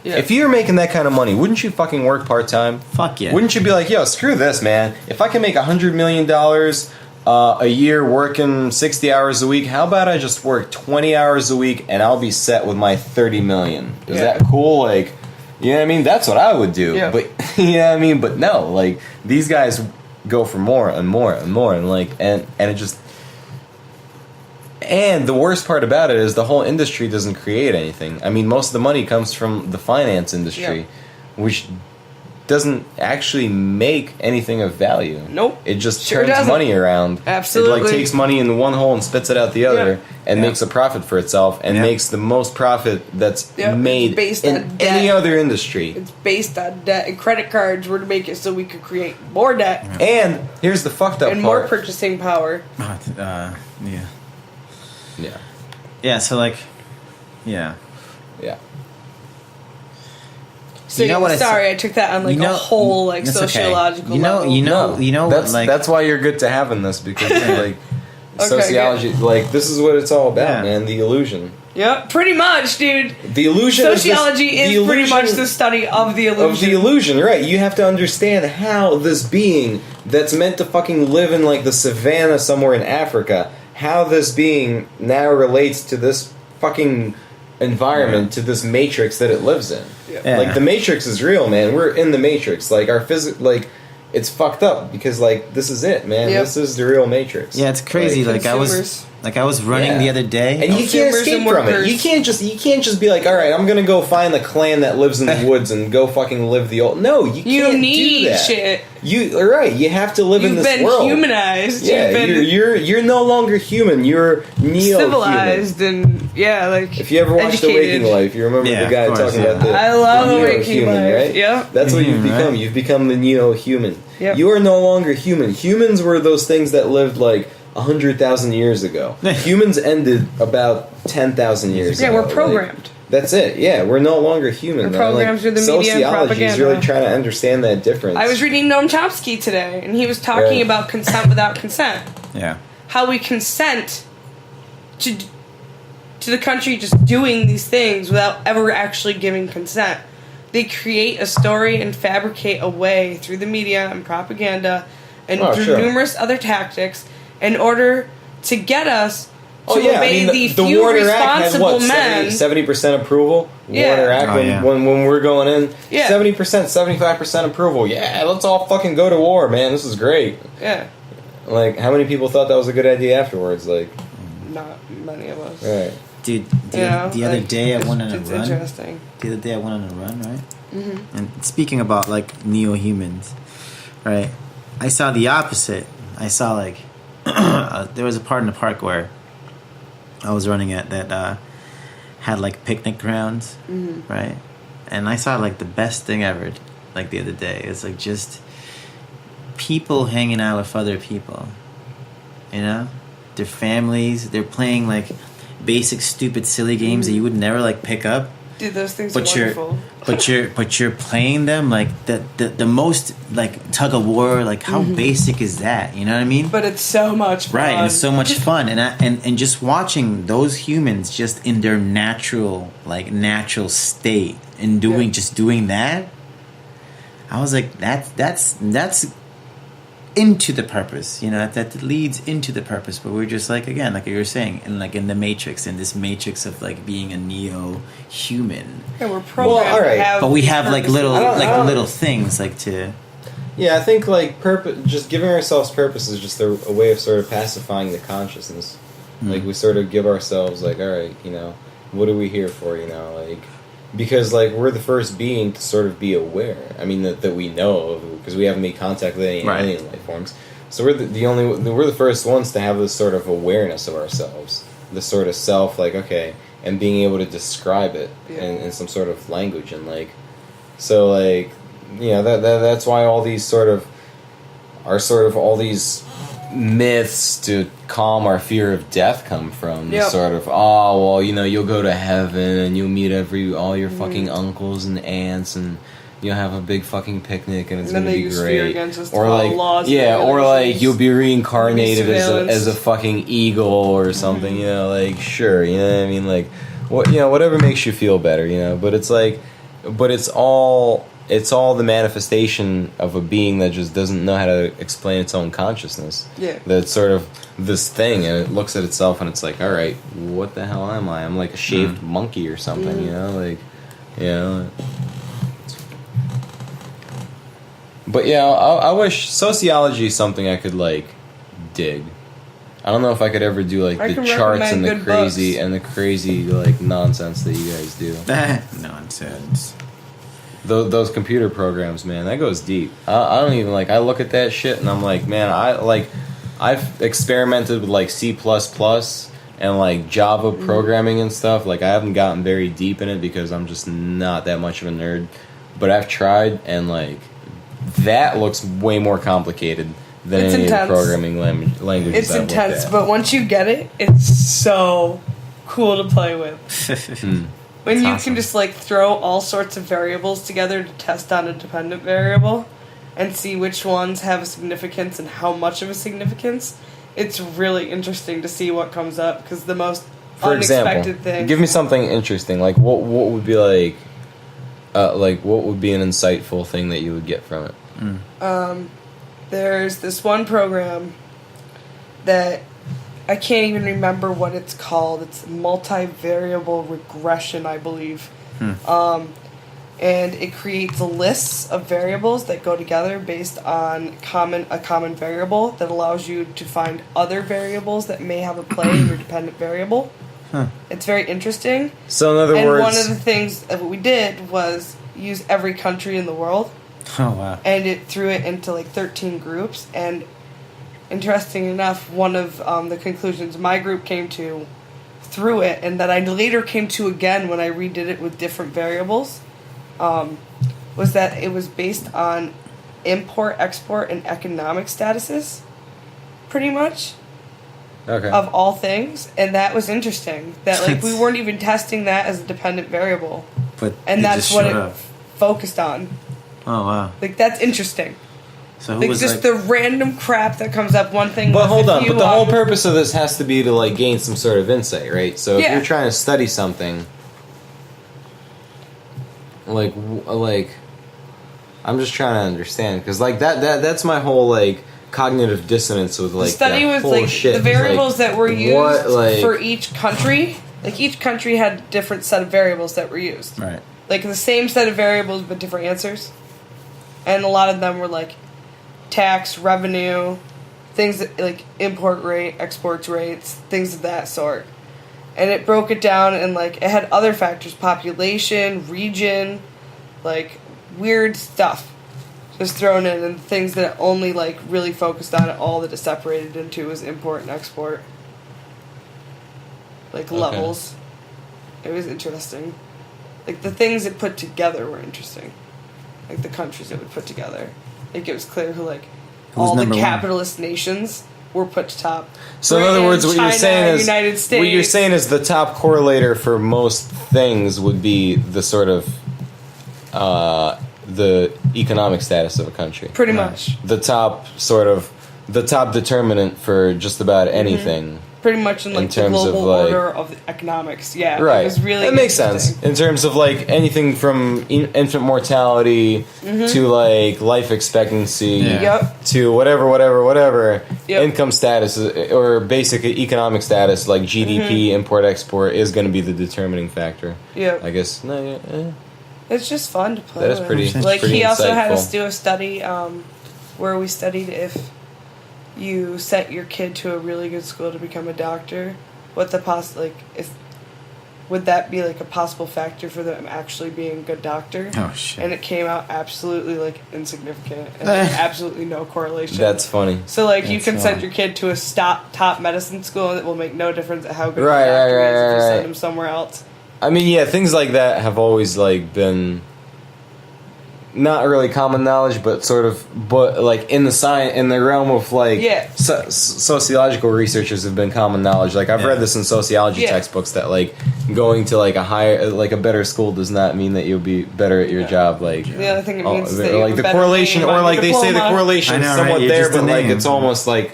Speaker 3: Yeah. If you're making that kind of money, wouldn't you fucking work part-time?
Speaker 1: Fuck yeah.
Speaker 3: Wouldn't you be like, yo, screw this, man. If I can make $100 million a year working 60 hours a week, how about I just work 20 hours a week and I'll be set with my $30 million? Is that cool? Like, you know what I mean? That's what I would do. Yeah. But, you know what I mean? But no, like, these guys go for more and more and more and like, and it just... And the worst part about it is the whole industry doesn't create anything. I mean, most of the money comes from the finance industry, which doesn't actually make anything of value.
Speaker 2: Nope.
Speaker 3: It just turns money around.
Speaker 2: Absolutely.
Speaker 3: It like takes money in one hole and spits it out the other and makes a profit for itself and makes the most profit that's made in any other industry.
Speaker 2: It's based on debt, and credit cards were to make it so we could create more debt.
Speaker 3: And here's the fucked up part.
Speaker 2: And more purchasing power.
Speaker 1: Yeah, so like, yeah.
Speaker 2: So you know what? Sorry, I took that on like a whole like sociological level.
Speaker 3: That's why you're good to have in this because like sociology, like this is what it's all about, man. The illusion.
Speaker 2: Yep, pretty much, dude.
Speaker 3: The illusion.
Speaker 2: Sociology is pretty much the study of the illusion.
Speaker 3: Of the illusion, right? You have to understand how this being that's meant to fucking live in like the savannah somewhere in Africa, how this being now relates to this fucking environment, to this matrix that it lives in. Like the matrix is real, man. We're in the matrix. Like our like it's fucked up because like this is it, man. This is the real matrix.
Speaker 1: Yeah, it's crazy. Like I was running the other day,
Speaker 3: and you can't escape from it. You can't just be like, all right, I'm gonna go find the clan that lives in the woods and go fucking live the old. No, you can't do that.
Speaker 2: Shit.
Speaker 3: You are right. You have to live in this world.
Speaker 2: You've been humanized.
Speaker 3: Yeah, you're no longer human. You're
Speaker 2: civilized and like
Speaker 3: if you ever watched The Waking Life, you remember the guy talking about the
Speaker 2: I love The Waking Life.
Speaker 3: Right?
Speaker 2: Yeah,
Speaker 3: that's what you've become. Right? You've become the neo-human.
Speaker 2: Yep.
Speaker 3: You are no longer human. Humans were those things that lived like 100,000 years ago. Humans ended about 10,000 years ago.
Speaker 2: Yeah, we're programmed.
Speaker 3: Like, that's it. Yeah, we're no longer human.
Speaker 2: We're programmed through the media and propaganda.
Speaker 3: Sociology is really trying to understand that difference.
Speaker 2: I was reading Noam Chomsky today, and he was talking about consent without consent.
Speaker 1: Yeah.
Speaker 2: How we consent to the country just doing these things without ever actually giving consent. They create a story and fabricate a way through the media and propaganda and through numerous other tactics in order to get us to obey the few responsible men.
Speaker 3: 70% approval? Warner Act when we're going in. 70%, 75% approval. Yeah, let's all fucking go to war, man. This is great.
Speaker 2: Yeah.
Speaker 3: Like, how many people thought that was a good idea afterwards? Like,
Speaker 2: not many of us.
Speaker 3: Right.
Speaker 1: Dude, the other day I went on a run.
Speaker 2: Interesting.
Speaker 1: The other day I went on a run, right?
Speaker 2: Mm-hmm.
Speaker 1: And speaking about like neo-humans, right? I saw the opposite. I saw like there was a part in the park where I was running at that had like picnic grounds, right? And I saw like the best thing ever, like the other day. It's like just people hanging out with other people, you know? Their families, they're playing like basic stupid silly games that you would never like pick up.
Speaker 2: Dude, those things are wonderful.
Speaker 1: But you're playing them like the most like tug of war. Like how basic is that? You know what I mean?
Speaker 2: But it's so much fun.
Speaker 1: Right, and it's so much fun. And just watching those humans just in their natural state and doing that. I was like, that's into the purpose, that leads into the purpose, but we're just like, again, like you were saying, in the Matrix, in this matrix of like being a neo-human.
Speaker 2: Yeah, we're programmed
Speaker 3: all right.
Speaker 2: to have
Speaker 1: But we
Speaker 2: these
Speaker 1: have like
Speaker 2: purposes.
Speaker 1: little things like to.
Speaker 3: Yeah, I think like just giving ourselves purpose is just a way of sort of pacifying the consciousness. Like we sort of give ourselves like, all right, what are we here for? Like, because like we're the first being to sort of be aware. I mean that we know of, because we haven't made contact with any alien life forms. So we're we're the first ones to have this sort of awareness of ourselves, this sort of self, like okay, and being able to describe it in some sort of language, and like, so like, that's why all these all these myths to calm our fear of death come from.
Speaker 2: Yep.
Speaker 3: Sort of, you'll go to heaven and you'll meet all your fucking uncles and aunts, and you'll have a big fucking picnic and it's
Speaker 2: And then
Speaker 3: gonna
Speaker 2: they
Speaker 3: be
Speaker 2: use fear
Speaker 3: great.
Speaker 2: against us to
Speaker 3: Or
Speaker 2: follow
Speaker 3: like,
Speaker 2: laws
Speaker 3: yeah,
Speaker 2: and
Speaker 3: or like
Speaker 2: regulations.
Speaker 3: you'll be reincarnated
Speaker 2: Surveillance.
Speaker 3: as a fucking eagle or something. Like sure, what I mean, like whatever makes you feel better, But it's like, it's all the manifestation of a being that just doesn't know how to explain its own consciousness.
Speaker 2: Yeah.
Speaker 3: That's sort of this thing, and it looks at itself and it's like, all right, what the hell am I? I'm like a shaved monkey or something, But yeah, I wish sociology is something I could like dig. I don't know if I could ever do like
Speaker 2: I
Speaker 3: the
Speaker 2: can
Speaker 3: charts and
Speaker 2: recommend
Speaker 3: the
Speaker 2: good
Speaker 3: crazy
Speaker 2: books.
Speaker 3: and the crazy like nonsense that you guys do.
Speaker 1: Nonsense.
Speaker 3: Those computer programs, man, that goes deep. I don't even like. I look at that shit and I'm like, man, I've experimented with like C++ and like Java programming and stuff. Like I haven't gotten very deep in it because I'm just not that much of a nerd. But I've tried, and like that looks way more complicated than
Speaker 2: It's
Speaker 3: any
Speaker 2: intense.
Speaker 3: of the programming languages.
Speaker 2: It's
Speaker 3: I've looked
Speaker 2: intense,
Speaker 3: at.
Speaker 2: but once you get it, it's so cool to play with. When
Speaker 1: That's
Speaker 2: you
Speaker 1: awesome.
Speaker 2: can just like throw all sorts of variables together to test on a dependent variable and see which ones have a significance and how much of a significance, it's really interesting to see what comes up, because the most
Speaker 3: For
Speaker 2: unexpected
Speaker 3: example,
Speaker 2: thing.
Speaker 3: give me something interesting. Like what would be like what would be an insightful thing that you would get from it?
Speaker 2: There's this one program that I can't even remember what it's called. It's multivariable regression, I believe. And it creates lists of variables that go together based on a common variable that allows you to find other variables that may have a play in your dependent variable. It's very interesting.
Speaker 3: So in other
Speaker 2: And
Speaker 3: words,
Speaker 2: one of the things that we did was use every country in the world,
Speaker 1: Oh wow.
Speaker 2: and it threw it into like 13 groups. And interesting enough, one of the conclusions my group came to through it, and that I later came to again when I redid it with different variables, was that it was based on import, export, and economic statuses, pretty much,
Speaker 3: okay.
Speaker 2: of all things. And that was interesting. That like we weren't even testing that as a dependent variable,
Speaker 1: But
Speaker 2: and
Speaker 1: it
Speaker 2: that's
Speaker 1: just
Speaker 2: what
Speaker 1: showed
Speaker 2: it
Speaker 1: up.
Speaker 2: focused on.
Speaker 1: Oh wow.
Speaker 2: Like that's interesting.
Speaker 1: So who
Speaker 2: Like
Speaker 1: was
Speaker 2: just
Speaker 1: like?
Speaker 2: the random crap that comes up. One thing.
Speaker 3: But
Speaker 2: was
Speaker 3: hold
Speaker 2: if
Speaker 3: on,
Speaker 2: you,
Speaker 3: but the whole purpose of this has to be to like gain some sort of insight, right? So if
Speaker 2: Yeah.
Speaker 3: you're trying to study something, like I'm just trying to understand, because like that's my whole like cognitive dissonance with like
Speaker 2: the study
Speaker 3: that
Speaker 2: was
Speaker 3: whole
Speaker 2: like
Speaker 3: shit.
Speaker 2: the
Speaker 3: It's like,
Speaker 2: variables that were used
Speaker 3: what, like-
Speaker 2: for each country. Like each country had a different set of variables that were used.
Speaker 1: Right.
Speaker 2: Like the same set of variables but different answers. And a lot of them were like tax, revenue, things that, like import rate, export rates, things of that sort. And it broke it down, and like it had other factors, population, region, like weird stuff just thrown in, and things that it only like really focused on, all that it separated into was import and export. Like
Speaker 3: Okay.
Speaker 2: levels. It was interesting. Like the things it put together were interesting. Like the countries it would put together. Like it was clear who like
Speaker 1: Who was
Speaker 2: all the
Speaker 1: number one?
Speaker 2: capitalist nations were put to top.
Speaker 3: So in other
Speaker 2: Britain,
Speaker 3: words, what
Speaker 2: China,
Speaker 3: you're saying is
Speaker 2: United States.
Speaker 3: what you're saying is the top correlator for most things would be the sort of the economic status of a country.
Speaker 2: Pretty much.
Speaker 3: The top determinant for just about anything
Speaker 2: pretty much in like the
Speaker 3: terms of,
Speaker 2: global
Speaker 3: like-
Speaker 2: order of economics. Yeah,
Speaker 3: Right.
Speaker 2: It was really
Speaker 3: that makes sense
Speaker 2: interesting.
Speaker 3: in terms of like anything from infant mortality to like life expectancy
Speaker 1: Yeah.
Speaker 2: Yep.
Speaker 3: to whatever
Speaker 2: Yep.
Speaker 3: income status or basic economic status like GDP import export is going to be the determining factor.
Speaker 2: Yep.
Speaker 3: I guess
Speaker 2: It's just fun to play.
Speaker 3: That is
Speaker 2: with.
Speaker 3: pretty-
Speaker 2: Like
Speaker 3: pretty
Speaker 2: he also had us
Speaker 3: insightful.
Speaker 2: do a study where we studied if you sent your kid to a really good school to become a doctor, what the if would that be like a possible factor for them actually being a good doctor?
Speaker 1: Oh shit.
Speaker 2: And it came out absolutely like insignificant and absolutely no correlation.
Speaker 3: that's funny.
Speaker 2: So like you
Speaker 1: That's
Speaker 2: can send
Speaker 1: wrong.
Speaker 2: your kid to a top medicine school and it will make no difference at how good
Speaker 3: Right,
Speaker 2: the doctor
Speaker 3: right,
Speaker 2: is if you
Speaker 3: right,
Speaker 2: send
Speaker 3: right.
Speaker 2: him somewhere else.
Speaker 3: I mean, yeah, things like that have always like been not really common knowledge, but sort of, but like in the realm of like
Speaker 2: Yeah.
Speaker 3: sociological researchers have been common knowledge. Like I've read this in sociology
Speaker 2: Yeah.
Speaker 3: textbooks that like going to like a better school does not mean that you'll be better at your
Speaker 2: Yeah.
Speaker 3: job. Like
Speaker 2: The other thing it means is that you
Speaker 3: like
Speaker 2: have
Speaker 3: the
Speaker 2: a better
Speaker 3: correlation,
Speaker 2: name
Speaker 3: or
Speaker 2: on
Speaker 3: like
Speaker 2: your
Speaker 3: they say the
Speaker 2: diploma.
Speaker 3: correlation
Speaker 1: I know,
Speaker 3: is
Speaker 1: right?
Speaker 3: somewhat
Speaker 1: You're
Speaker 3: there,
Speaker 1: just a
Speaker 3: but like
Speaker 1: name.
Speaker 3: it's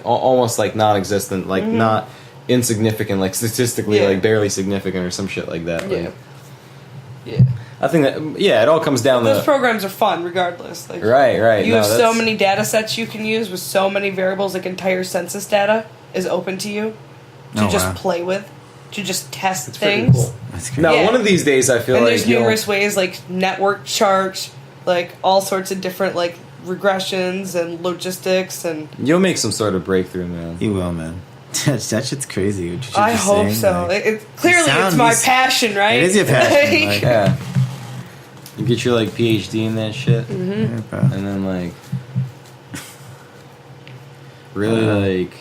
Speaker 3: almost like non-existent, like not insignificant, like statistically
Speaker 2: Yeah.
Speaker 3: like barely significant or some shit like that.
Speaker 2: Yeah.
Speaker 3: Like,
Speaker 2: Yeah.
Speaker 3: I think that it all comes down
Speaker 2: Those
Speaker 3: to
Speaker 2: programs are fun regardless. Like
Speaker 3: right.
Speaker 2: you
Speaker 3: No,
Speaker 2: have so
Speaker 3: that's-
Speaker 2: many data sets you can use with so many variables, like entire census data is open to you to
Speaker 1: Oh,
Speaker 2: just
Speaker 1: wow.
Speaker 2: play with, to just test
Speaker 3: It's pretty
Speaker 2: things.
Speaker 3: cool.
Speaker 1: That's crazy.
Speaker 3: Now,
Speaker 2: Yeah.
Speaker 3: one of these days, I feel
Speaker 2: And
Speaker 3: like
Speaker 2: there's numerous ways, like network charts, like all sorts of different like regressions and logistics, and
Speaker 3: you'll make some sort of breakthrough, man.
Speaker 1: You will, man. that shit's crazy. What you're
Speaker 2: I
Speaker 1: just
Speaker 2: hope
Speaker 1: saying,
Speaker 2: so.
Speaker 1: like-
Speaker 2: Clearly, it's
Speaker 1: sound-
Speaker 2: my
Speaker 1: you s-
Speaker 2: passion, right?
Speaker 1: It is your passion,
Speaker 2: Like-
Speaker 1: like-
Speaker 3: Yeah. You get your like PhD in that shit,
Speaker 1: Yeah, bro.
Speaker 3: and then like really like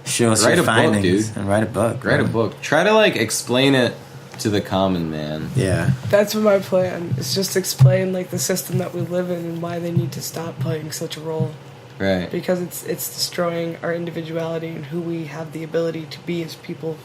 Speaker 1: Show us
Speaker 3: write
Speaker 1: your
Speaker 3: a book,
Speaker 1: findings
Speaker 3: dude.
Speaker 1: and write a book.
Speaker 3: write a
Speaker 1: bro.
Speaker 3: book. Try to like explain it to the common man.
Speaker 1: Yeah.
Speaker 2: That's my plan. Is just explain like the system that we live in and why they need to stop playing such a role.
Speaker 3: Right.
Speaker 2: Because it's destroying our individuality and who we have the ability to be as people.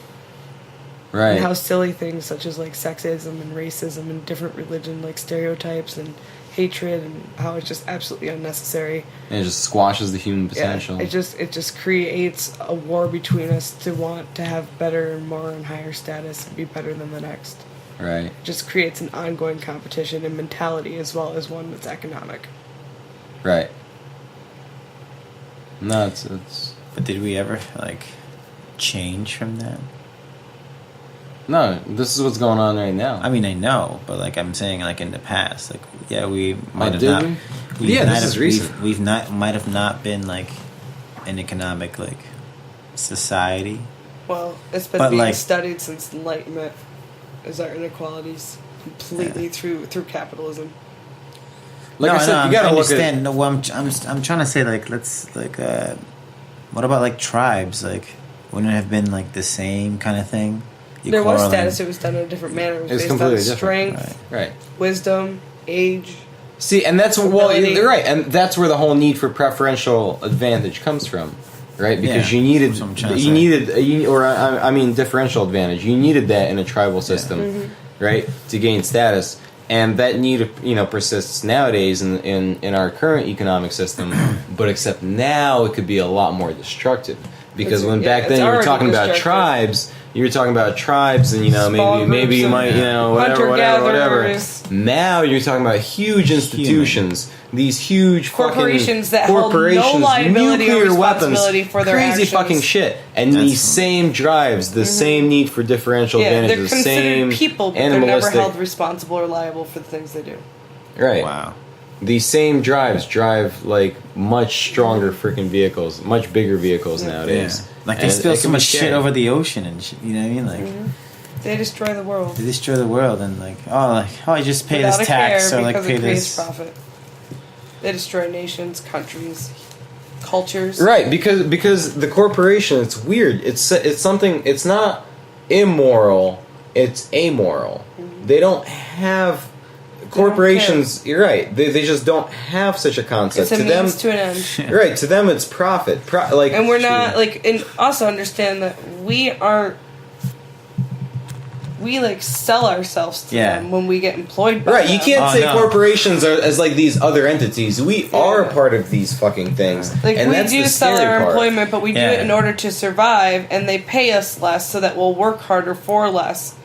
Speaker 2: And how
Speaker 3: Right.
Speaker 2: silly things such as like sexism and racism and different religion like stereotypes and hatred and how it's just absolutely unnecessary.
Speaker 3: And it just squashes the human potential.
Speaker 2: Yeah, it just creates a war between us to want to have better and more and higher status and be better than the next.
Speaker 3: Right.
Speaker 2: It just creates an ongoing competition and mentality as well as one that's economic.
Speaker 3: Right. No, it's
Speaker 1: But did we ever like change from that?
Speaker 3: no. This is what's going on right now.
Speaker 1: I mean, I know, but like I'm saying, like in the past, like yeah, we might have
Speaker 3: did
Speaker 1: not.
Speaker 3: we? Yeah,
Speaker 1: might
Speaker 3: this
Speaker 1: have,
Speaker 3: is recent.
Speaker 1: We've not might have not been like an economic like society.
Speaker 2: Well, it's been
Speaker 1: But,
Speaker 2: being
Speaker 1: like-
Speaker 2: studied since Enlightenment as our inequalities completely through capitalism.
Speaker 3: Like
Speaker 1: no,
Speaker 3: I said,
Speaker 1: no,
Speaker 3: you gotta
Speaker 1: I
Speaker 3: look
Speaker 1: understand.
Speaker 3: at.
Speaker 1: No, well, I'm trying to say like let's like what about like tribes? Like wouldn't it have been like the same kind of thing? You
Speaker 2: There was
Speaker 1: quarreling-
Speaker 2: status, it was done in a different manner. It was
Speaker 3: It's
Speaker 2: based on
Speaker 3: completely different,
Speaker 2: strength,
Speaker 3: Right.
Speaker 2: wisdom, age.
Speaker 3: See, and that's well,
Speaker 2: Ability.
Speaker 3: you're right, and that's where the whole need for preferential advantage comes from, right? Because
Speaker 1: Yeah,
Speaker 3: you needed,
Speaker 1: that's what I'm trying to
Speaker 3: you
Speaker 1: say.
Speaker 3: needed, or I mean, differential advantage. You needed that in a tribal system,
Speaker 2: Mm-hmm.
Speaker 3: right, to gain status, and that need, persists nowadays in our current economic system. But except now, it could be a lot more destructive. Because
Speaker 2: It's-
Speaker 3: when
Speaker 2: yeah,
Speaker 3: back
Speaker 2: it's
Speaker 3: then you were
Speaker 2: already
Speaker 3: talking about
Speaker 2: destructive.
Speaker 3: tribes, you were talking about tribes, and
Speaker 2: Small
Speaker 3: maybe you
Speaker 2: groups
Speaker 3: might
Speaker 2: of
Speaker 3: whatever.
Speaker 2: hunter-gatherers.
Speaker 3: Now you're talking about huge institutions, these huge
Speaker 2: Corporations
Speaker 3: fucking
Speaker 2: that hold no
Speaker 3: corporations,
Speaker 2: liability or
Speaker 3: nuclear
Speaker 2: responsibility
Speaker 3: weapons,
Speaker 2: for their
Speaker 3: crazy
Speaker 2: actions.
Speaker 3: fucking shit, and
Speaker 1: That's-
Speaker 3: these same drives, the same need for differential
Speaker 2: Yeah,
Speaker 3: advantage,
Speaker 2: they're
Speaker 3: the
Speaker 2: considered
Speaker 3: same
Speaker 2: people, but they're never
Speaker 3: animalistic,
Speaker 2: held responsible or liable for the things they do.
Speaker 3: right?
Speaker 1: Wow.
Speaker 3: These same drives drive like much stronger freaking vehicles, much bigger vehicles nowadays.
Speaker 1: Yeah. Like they
Speaker 3: And
Speaker 1: spill
Speaker 3: it
Speaker 1: so
Speaker 3: can be
Speaker 1: much shit
Speaker 3: scary.
Speaker 1: over the ocean and shit. You know what I mean? Like
Speaker 2: They destroy the world
Speaker 1: they destroy the world and like I just pay
Speaker 2: without
Speaker 1: this
Speaker 2: a
Speaker 1: tax
Speaker 2: care
Speaker 1: or like
Speaker 2: because
Speaker 1: pay
Speaker 2: it creates
Speaker 1: this.
Speaker 2: profit. They destroy nations, countries, cultures.
Speaker 3: Right, because the corporation, it's weird. It's something. It's not immoral. It's amoral. They don't have corporations. You're right. They just don't have such a concept.
Speaker 2: It's a
Speaker 3: To them,
Speaker 2: means to an end.
Speaker 3: right? To them, it's profit. Like,
Speaker 2: And we're not like, and also understand that we aren't we like sell ourselves to them when we get employed by
Speaker 3: Right,
Speaker 2: them.
Speaker 3: you can't say
Speaker 1: no.
Speaker 3: corporations are as like these other entities. We are part of these fucking things.
Speaker 2: Like,
Speaker 3: and
Speaker 2: we
Speaker 3: that's
Speaker 2: do
Speaker 3: the
Speaker 2: sell
Speaker 3: scary
Speaker 2: our
Speaker 3: part.
Speaker 2: employment, but we do it in order to survive, and they pay us less so that we'll work harder for less.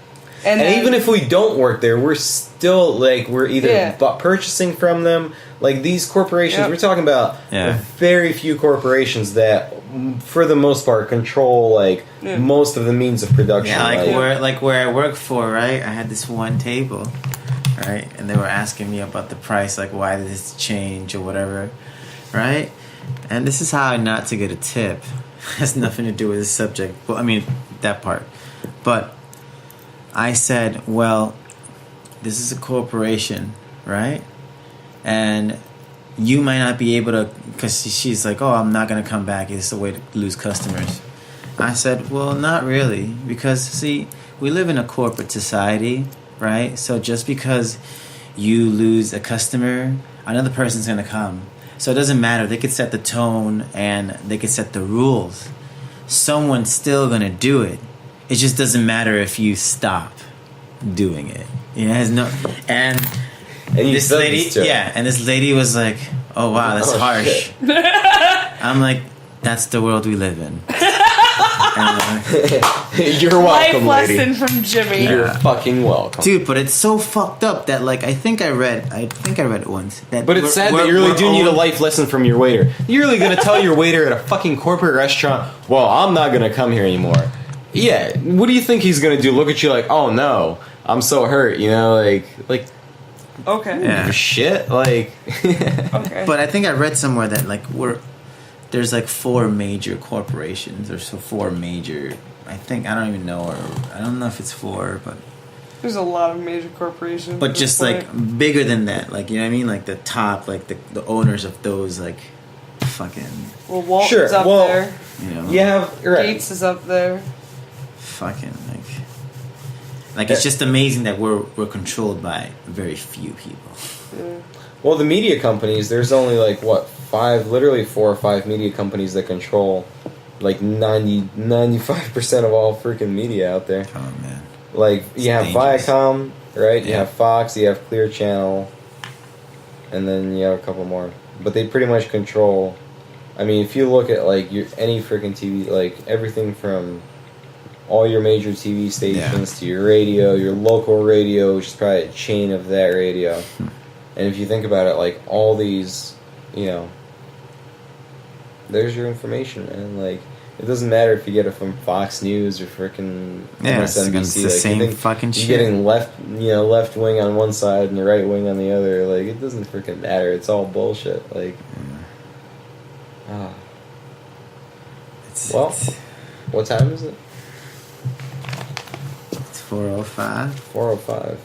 Speaker 2: And then,
Speaker 3: even if we don't work there, we're still like we're either purchasing from them. Like these corporations, we're talking about very few corporations that, for the most part, control like most of the means of production.
Speaker 1: Yeah, like where I work for, right? I had this one table, right, and they were asking me about the price, like why did this change or whatever, right? And this is how not to get a tip. Has nothing to do with the subject. Well, I mean that part, but. I said, well, this is a corporation, right? And you might not be able to, because she's like, oh, I'm not going to come back. It's a way to lose customers. I said, well, not really. Because, see, we live in a corporate society, right? So just because you lose a customer, another person's going to come. So it doesn't matter. They could set the tone and they could set the rules. Someone's still going to do it. It just doesn't matter if you stop doing it. It has no. And this lady, and this lady was like, "Oh wow, that's harsh." I'm like, "That's the world we live in."
Speaker 3: You're welcome,
Speaker 2: life
Speaker 3: lady.
Speaker 2: lesson from Jimmy.
Speaker 3: You're fucking welcome,
Speaker 1: dude. But it's so fucked up that like I think I read it once.
Speaker 3: But it's sad that you really do need a life lesson from your waiter. You're really gonna tell your waiter at a fucking corporate restaurant, "Well, I'm not gonna come here anymore." Yeah, what do you think he's gonna do? Look at you like, oh no, I'm so hurt, you know, like.
Speaker 2: Okay.
Speaker 1: Yeah.
Speaker 3: Shit, like.
Speaker 2: Okay.
Speaker 1: But I think I read somewhere that like there's like 4 major corporations or so 4 major. I think I don't even know, or I don't know if it's 4, but
Speaker 2: there's a lot of major corporations.
Speaker 1: But just like bigger than that, like you know what I mean, like the top, like the owners of those, like fucking.
Speaker 2: Well, Walton's up there.
Speaker 1: You know.
Speaker 3: You have
Speaker 2: Gates is up there.
Speaker 1: Fucking like it's just amazing that we're controlled by very few people.
Speaker 2: Yeah.
Speaker 3: Well, the media companies, there's only like what 5, literally 4 or 5 media companies that control like 95% of all freaking media out there.
Speaker 1: Oh man!
Speaker 3: Like you have
Speaker 1: dangerous.
Speaker 3: Viacom, right?
Speaker 1: Yeah.
Speaker 3: You have Fox, you have Clear Channel, and then you have a couple more. But they pretty much control. I mean, if you look at like any freaking TV, like everything from all your major TV stations to your radio, your local radio, which is probably a chain of that radio. And if you think about it, like all these, you know, there's your information, and like it doesn't matter if you get it from Fox News or freaking MSNBC.
Speaker 1: It's the
Speaker 3: like,
Speaker 1: same fucking shit.
Speaker 3: You're getting left wing on one side and the right wing on the other. Like it doesn't freaking matter. It's all bullshit. Like, well, what time is it?
Speaker 1: It's 4:05.
Speaker 3: 4:05.